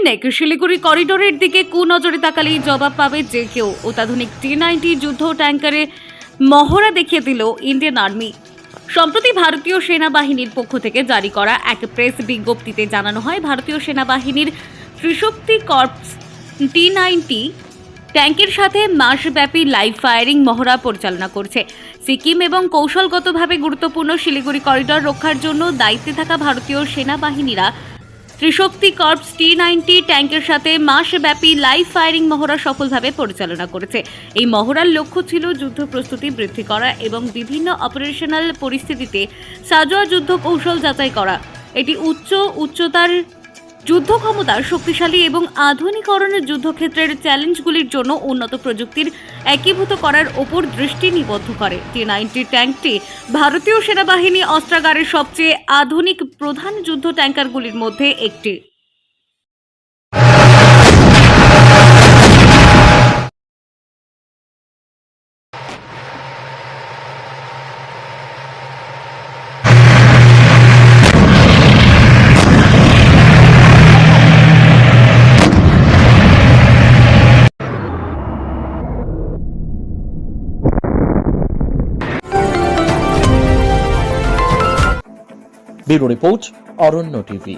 নেক শিলিগুড়ি করিডোরের দিকে কুনজরে তাকালেই জবাব পাবে যে কেউ। অত্যাধুনিক T-90 যুদ্ধ ট্যাঙ্কারে মহড়া দেখিয়ে দিল ইন্ডিয়ান আর্মি। সম্প্রতি ভারতীয় সেনাবাহিনীর পক্ষ থেকে জারি করা এক প্রেস বিজ্ঞপ্তিতে জানানো হয়, ভারতীয় সেনাবাহিনীর ত্রিশক্তি কর্পস T-90 ট্যাঙ্কের সাথে মাসব্যাপী লাইভ ফায়ারিং মহড়া পরিচালনা করছে। সিকিম এবং কৌশলগতভাবে গুরুত্বপূর্ণ শিলিগুড়ি করিডোর রক্ষার জন্য দায়িত্বে থাকা ভারতীয় সেনাবাহিনীরা ত্রিশক্তি কর্পস T-90 ট্যাঙ্কের সাথে মাসব্যাপী লাইভ ফায়ারিং মহড়া সফলভাবে পরিচালনা করেছে। এই মহড়ার লক্ষ্য ছিল যুদ্ধ প্রস্তুতি বৃদ্ধি করা এবং বিভিন্ন অপারেশনাল পরিস্থিতিতে সাজোয়া যুদ্ধ কৌশল যাচাই করা। এটি উচ্চতার যুদ্ধ ক্ষমতা, শক্তিশালী এবং আধুনিকরণের যুদ্ধক্ষেত্রের চ্যালেঞ্জগুলির জন্য উন্নত প্রযুক্তির একীভূত করার ওপর দৃষ্টি নিবদ্ধ করে। T-90 ট্যাঙ্কটি ভারতীয় সেনাবাহিনী অস্ত্রাগারের সবচেয়ে আধুনিক প্রধান যুদ্ধ ট্যাঙ্কারগুলির মধ্যে একটি। ব্যুরো রিপোর্ট, অরণ্য টিভি।